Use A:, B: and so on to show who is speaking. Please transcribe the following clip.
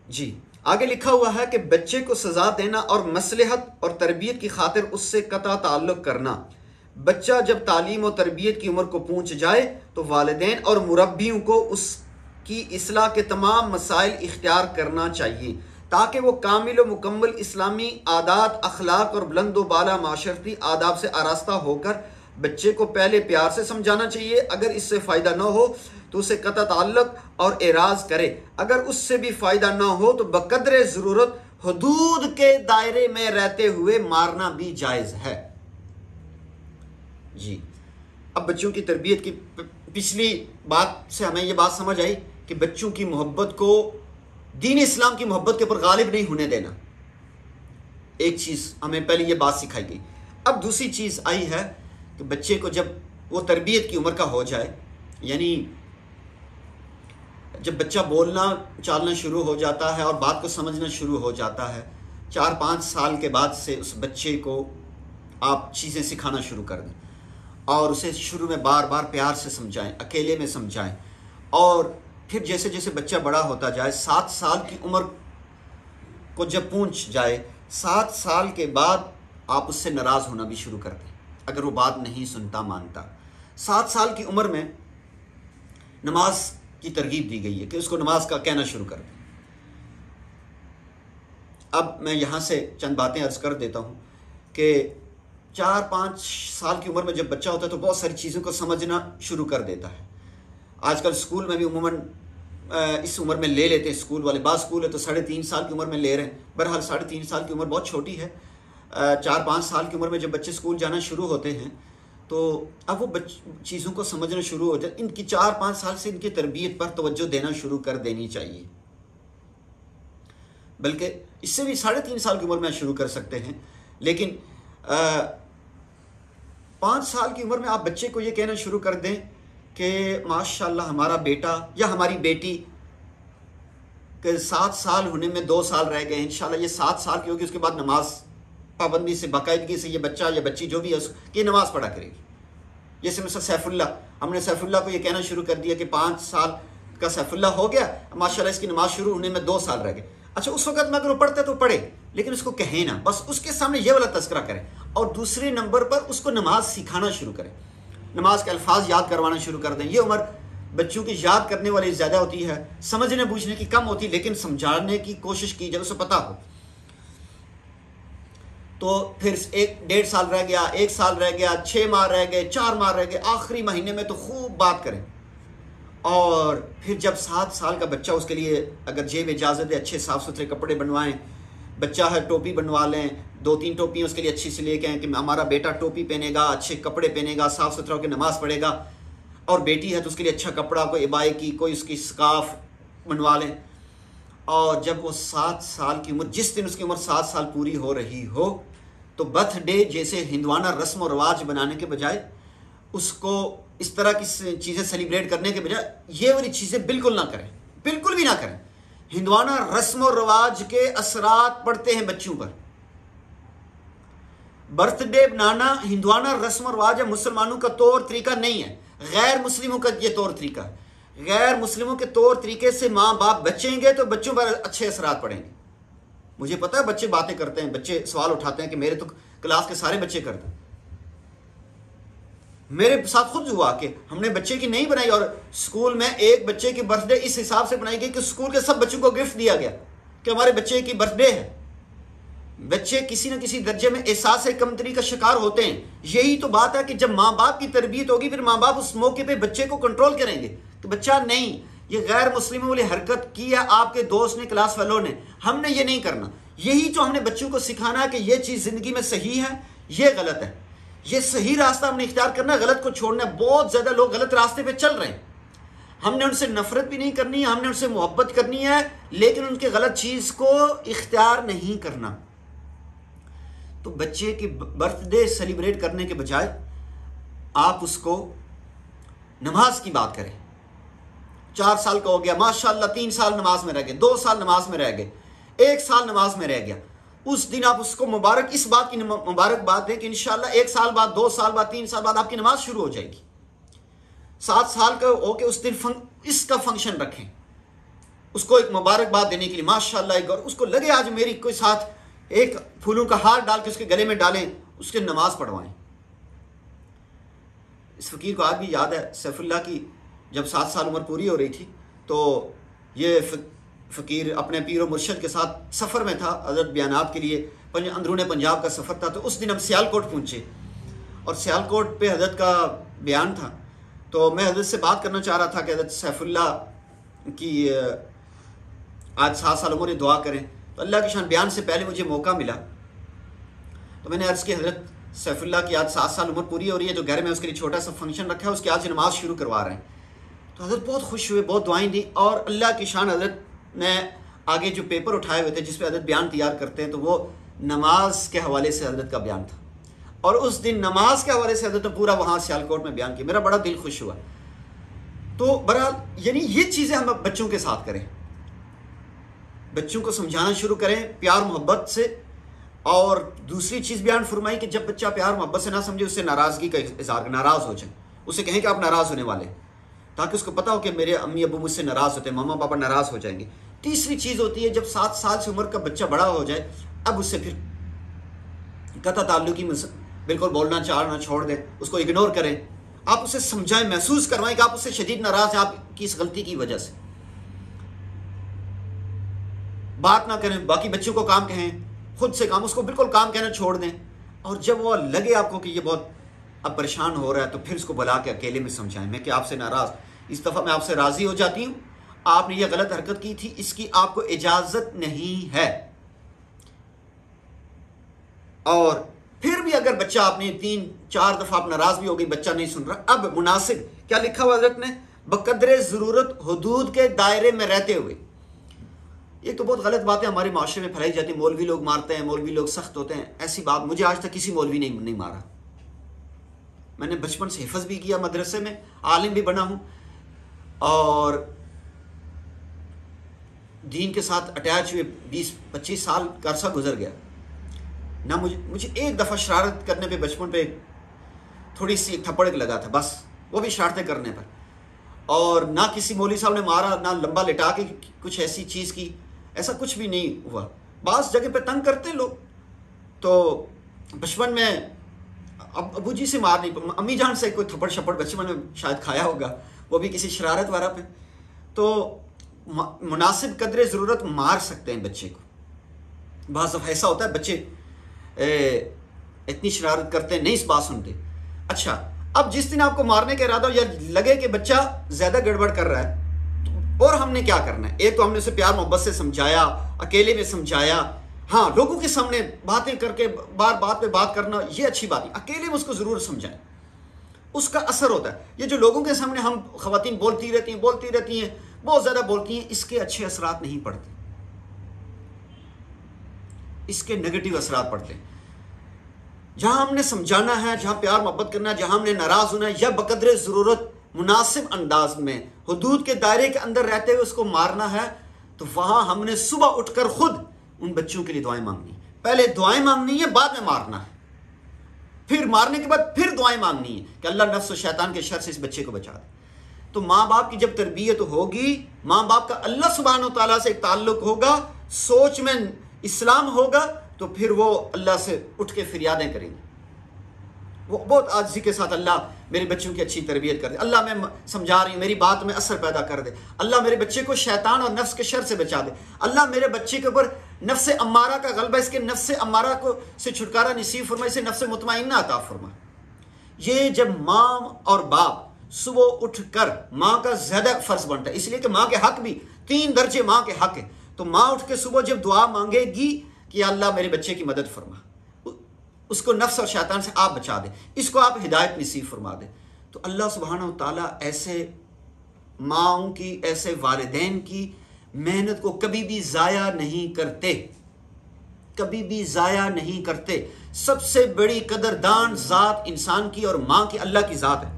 A: जी, आगे लिखा हुआ है कि बच्चे को सजा देना और मसलहत और तरबियत की खातिर उससे कता ताल्लुक करना। बच्चा जब तालीम और तरबियत की उम्र को पहुंच जाए तो वालिदैन और मुरब्बियों को उसकी इस्लाह के तमाम मसाइल इख्तियार करना चाहिए ताकि वो कामिल और मुकम्मल इस्लामी आदात, अखलाक और बुलंद बाला माशरती आदाब से आरास्ता होकर बच्चे को पहले प्यार से समझाना चाहिए। अगर इससे फ़ायदा न हो तो उसे कता ताल्लुक और एराज करे। अगर उससे भी फ़ायदा न हो तो बकदरे ज़रूरत हदूद के दायरे में रहते हुए मारना भी जायज़ है। जी, अब बच्चों की तरबियत की पिछली बात से हमें ये बात समझ आई कि बच्चों की मोहब्बत को दीन इस्लाम की मोहब्बत के ऊपर गालिब नहीं होने देना। एक चीज़ हमें पहले ये बात सिखाई गई। अब दूसरी चीज़ आई है कि बच्चे को जब वो तरबियत की उम्र का हो जाए, यानी जब बच्चा बोलना चालना शुरू हो जाता है और बात को समझना शुरू हो जाता है, 4-5 साल के बाद से उस बच्चे को आप चीज़ें सिखाना शुरू कर दें और उसे शुरू में बार बार प्यार से समझाएं, अकेले में समझाएं। और फिर जैसे जैसे बच्चा बड़ा होता जाए, 7 साल की उम्र को जब पहुंच जाए, 7 साल के बाद आप उससे नाराज़ होना भी शुरू कर दें अगर वो बात नहीं सुनता मानता। 7 साल की उम्र में नमाज की तरगीब दी गई है कि उसको नमाज का कहना शुरू कर दें। अब मैं यहाँ से चंद बातें अर्ज कर देता हूँ कि 4-5 साल की उम्र में जब बच्चा होता है तो बहुत सारी चीज़ों को समझना शुरू कर देता है। आजकल स्कूल में भी उमूमन इस उम्र में ले लेते हैं स्कूल वाले। बात स्कूल है तो 3.5 साल की उम्र में ले रहे हैं। बहरहाल 3.5 साल की उम्र बहुत छोटी है। 4-5 साल की उम्र में जब बच्चे स्कूल जाना शुरू होते हैं तो अब वो चीज़ों को समझना शुरू हो जाए। इनकी 4-5 साल से इनकी तरबियत पर तवज्जो देना शुरू कर देनी चाहिए, बल्कि इससे भी 3.5 साल की उम्र में शुरू कर सकते हैं। लेकिन 5 साल की उम्र में आप बच्चे को ये कहना शुरू कर दें कि माशाल्लाह हमारा बेटा या हमारी बेटी के 7 साल होने में 2 साल रह गए, इंशाल्लाह ये 7 साल की होगी, उसके बाद नमाज पाबंदी से बाकायदगी से ये बच्चा या बच्ची जो भी है उसकी नमाज पढ़ा करेगी। जैसे मिस्टर सैफुल्लाह, हमने सैफुल्लाह को ये कहना शुरू कर दिया कि 5 साल का सैफुल्लाह हो गया, माशाल्लाह इसकी नमाज शुरू होने में 2 साल रह गए। अच्छा, उस वक्त में अगर वो पढ़ता है तो पढ़े, लेकिन उसको कहे ना, बस उसके सामने ये वाला तस्करा करें। और दूसरे नंबर पर उसको नमाज सिखाना शुरू करें, नमाज के अल्फाज याद करवाना शुरू कर दें। ये उम्र बच्चों की याद करने वाली ज़्यादा होती है, समझने बूझने की कम होती, लेकिन समझाने की कोशिश की जब उसे पता हो। तो फिर 1-1.5 साल रह गया, 1 साल रह गया, 6 माह रह गए, 4 माह रह गए, आखिरी महीने में तो खूब बात करें। और फिर जब 7 साल का बच्चा, उसके लिए अगर जेब इजाज़त है अच्छे साफ़ सुथरे कपड़े बनवाएं, बच्चा है टोपी बनवा लें, 2-3 टोपियाँ उसके लिए अच्छी से लेके आएँ कि हमारा बेटा टोपी पहनेगा, अच्छे कपड़े पहनेगा, साफ़ सुथरा होकर नमाज़ पढ़ेगा। और बेटी है तो उसके लिए अच्छा कपड़ा, कोई इबाए की, कोई उसकी स्काफ बनवा लें। और जब वो 7 साल की उम्र, जिस दिन उसकी उम्र 7 साल पूरी हो रही हो, तो बर्थडे जैसे हिंदवाना रस्म और रवाज बनाने के बजाय, उसको इस तरह की चीज़ें सेलिब्रेट करने के बजाय ये वाली चीज़ें बिल्कुल ना करें, बिल्कुल भी ना करें। हिंदवाना रस्म और रवाज के असरात पड़ते हैं बच्चों पर। बर्थडे बनाना हिंदवाना रस्म और रवाज है, मुसलमानों का तौर तरीका नहीं है, गैर मुस्लिमों का ये तौर तरीका है। गैर मुस्लिमों के तौर तरीके से माँ बाप बचेंगे तो बच्चों पर अच्छे असरात पड़ेंगे। मुझे पता है बच्चे बातें करते हैं, बच्चे सवाल उठाते हैं कि मेरे तो क्लास के सारे बच्चे करते हैं। मेरे साथ खुद हुआ कि हमने बच्चे की नहीं बनाई और स्कूल में एक बच्चे की बर्थडे इस हिसाब से बनाई गई कि स्कूल के सब बच्चों को गिफ्ट दिया गया कि हमारे बच्चे की बर्थडे है। बच्चे किसी न किसी दर्जे में एहसास कमतरी का शिकार होते हैं। यही तो बात है कि जब माँ बाप की तरबियत होगी, फिर माँ बाप उस मौके पे बच्चे को कंट्रोल करेंगे कि बच्चा नहीं, ये गैर मुस्लिमों वाली हरकत की है आपके दोस्त ने, क्लास फेलो ने, हमने ये नहीं करना। यही तो हमने बच्चों को सिखाना है कि ये चीज़ ज़िंदगी में सही है, ये गलत है, ये सही रास्ता हमने इख्तियार करना है, गलत को छोड़ना है। बहुत ज़्यादा लोग गलत रास्ते पे चल रहे हैं। हमने उनसे नफरत भी नहीं करनी है, हमने उनसे मोहब्बत करनी है, लेकिन उनके गलत चीज़ को इख्तियार नहीं करना। तो बच्चे की बर्थडे सेलिब्रेट करने के बजाय आप उसको नमाज की बात करें। 4 साल का हो गया, माशाल्लाह 3 साल नमाज में रह गए, 2 साल नमाज में रह गए, 1 साल नमाज में रह गया, उस दिन आप उसको मुबारक, इस बात की मुबारकबाद दें कि इंशाल्लाह 1 साल बाद, 2 साल बाद, 3 साल बाद आपकी नमाज शुरू हो जाएगी। 7 साल का हो के उस दिन इसका फंक्शन रखें, उसको एक मुबारकबाद देने के लिए माशाल्लाह, एक और उसको लगे आज मेरी कोई साथ एक फूलों का हार डाल के उसके गले में डालें, उसके नमाज पढ़वाएं। इस फ़कीर को आज भी याद है, सैफुल्लाह की जब 7 साल उम्र पूरी हो रही थी तो ये फ़कीर अपने पीर और मुर्शद के साथ सफ़र में था हज़रत बयानात के लिए, अंदरूनी पंजाब का सफ़र था। तो उस दिन हम सियालकोट पहुँचे और सियालकोट पे हज़रत का बयान था। तो मैं हज़रत से बात करना चाह रहा था कि हज़रत सैफुल्लाह की आज 7 साल उम्र, दुआ करें। तो अल्लाह के शान बयान से पहले मुझे मौका मिला तो मैंने अर्ज़ की, हज़रत सैफुल्लाह की आज 7 साल उम्र पूरी हो रही है, तो घर में उसके लिए छोटा सा फंक्शन रखा है, उसकी आज नमाज शुरू करवा रहे हैं। तो हज़रत बहुत खुश हुए, बहुत दुआएं दी और अल्लाह की शान हज़रत ने आगे जो पेपर उठाए हुए थे जिस पे हज़रत बयान तैयार करते हैं, तो वो नमाज के हवाले से हज़रत का बयान था। और उस दिन नमाज के हवाले से हज़रत ने पूरा वहाँ सियालकोट में बयान किया। मेरा बड़ा दिल खुश हुआ। तो बहरहाल यानी ये चीज़ें हम बच्चों के साथ करें, बच्चों को समझाना शुरू करें प्यार मोहब्बत से। और दूसरी चीज़ बयान फरमाई कि जब बच्चा प्यार मोहब्बत से ना समझे, उससे नाराज़गी का इज़हार, नाराज़ हो जाए, उसे कहें कि आप नाराज़ होने वाले, ताकि उसको पता हो कि मेरे अम्मी अबू मुझसे नाराज़ होते हैं, मामा पापा नाराज़ हो जाएंगे। तीसरी चीज़ होती है जब 7 साल से उम्र का बच्चा बड़ा हो जाए, अब उससे फिर कता ताल्लुकी बिल्कुल बोलना चालना छोड़ दें, उसको इग्नोर करें। आप उसे समझाएं, महसूस करवाएं कि आप उससे शदीद नाराज़ हैं आपकी इस गलती की वजह से। बात ना करें, बाकी बच्चों को काम कहें, खुद से काम, उसको बिल्कुल काम कहना छोड़ दें। और जब वो लगे आपको कि ये बहुत अब परेशान हो रहा है, तो फिर उसको बुला के अकेले में समझाएं, मैं कि आपसे नाराज़, इस दफ़ा मैं आपसे राज़ी हो जाती हूँ, आपने ये गलत हरकत की थी, इसकी आपको इजाज़त नहीं है। और फिर भी अगर बच्चा आपने 3-4 दफ़ा आप नाराज़ भी हो गई, बच्चा नहीं सुन रहा, अब मुनासिब क्या लिखा हुआ हज़रत ने, बकदरे ज़रूरत हुदूद के दायरे में रहते हुए। ये तो बहुत गलत बात है, हमारे माशरे में फैलाई जाती है, मौलवी लोग मारते हैं, मौलवी लोग सख्त होते हैं। ऐसी बात, मुझे आज तक किसी मौलवी नहीं मारा। मैंने बचपन से हिफ्ज़ भी किया, मदरसे में आलिम भी बना हूँ और दीन के साथ अटैच हुए 20-25 साल का अरसा गुजर गया ना। मुझे एक दफ़ा शरारत करने पे बचपन पे थोड़ी सी थप्पड़ लगा था, बस, वो भी शरारतें करने पर। और ना किसी मौलवी साहब ने मारा, ना लंबा लिटा के कुछ ऐसी चीज़ की, ऐसा कुछ भी नहीं हुआ। बास जगह पे तंग करते लोग, तो बचपन में अब अबू जी से मार नहीं, अम्मी जान से कोई थप्पड़ शप्पड़ बचपन में शायद खाया होगा, वो भी किसी शरारत वाला पे। तो मुनासिब कदरे ज़रूरत मार सकते हैं बच्चे को। बाज़ दफ़ा ऐसा होता है बच्चे इतनी शरारत करते हैं, नहीं इस बात सुनते। अच्छा, अब जिस दिन आपको मारने का इरादा हो या लगे कि बच्चा ज़्यादा गड़बड़ कर रहा है, और हमने क्या करना है, एक तो हमने उसे प्यार मोहब्बत से समझाया, अकेले में समझाया। हाँ, लोगों के सामने बातें करके बार बात पे बात करना ये अच्छी बात है, अकेले में उसको ज़रूर समझाएं, उसका असर होता है। ये जो लोगों के सामने हम ख़वातीन बोलती रहती हैं, बहुत ज़्यादा बोलती हैं, इसके अच्छे असरात नहीं पड़ते, इसके नेगेटिव असरात पड़ते हैं। जहाँ हमने समझाना है, जहाँ प्यार मोहब्बत करना है, जहाँ हमने नाराज़ होना है, या बकदरे ज़रूरत मुनासिब अंदाज में हुदूद के दायरे के अंदर रहते हुए उसको मारना है, तो वहाँ हमने सुबह उठकर खुद उन बच्चों के लिए दुआएं मांगनी। पहले दुआएं मांगनी है, बाद में मारना है, फिर मारने के बाद फिर दुआएं मांगनी है कि अल्लाह नफ्स और शैतान के शर से इस बच्चे को बचा दे। तो माँ बाप की जब तरबियत होगी, माँ बाप का अल्लाह सुब्हानहू तआला से एक ताल्लुक होगा, सोच में इस्लाम होगा, तो फिर वो अल्लाह से उठ के फरियादें करेंगे। वो बहुत आजिज़ी के साथ, अल्लाह मेरे बच्चों की अच्छी तरबियत कर दे, अल्लाह मैं समझा रही हूँ, मेरी बात में असर पैदा कर दे, अल्लाह मेरे बच्चे को शैतान और नफ्स के शर से बचा दे, अल्लाह मेरे बच्चे के ऊपर नफ्स अम्मारा का गलबा, इसके नफ्स अम्मारा को से छुटकारा नसीब फरमा, इसे नफ्स मुतमइन्ना अता फरमा। ये जब माँ और बाप सुबह उठकर, माँ का ज़्यादा फ़र्ज़ बनता है, इसलिए कि माँ के हक़ भी 3 दर्जे माँ के हक़ है। तो माँ उठ के सुबह जब दुआ मांगेगी कि अल्लाह मेरे बच्चे की मदद फरमा, उसको नफ्स और शैतान से आप बचा दे, इसको आप हिदायत नसीब फरमा दे, तो अल्लाह सुब्हानहू तआला ऐसे माँओं की, ऐसे वालिदैन की मेहनत को कभी भी ज़ाया नहीं करते, कभी भी ज़ाया नहीं करते। सबसे बड़ी कदरदान ज़ात इंसान की और माँ की अल्लाह की ज़ात है।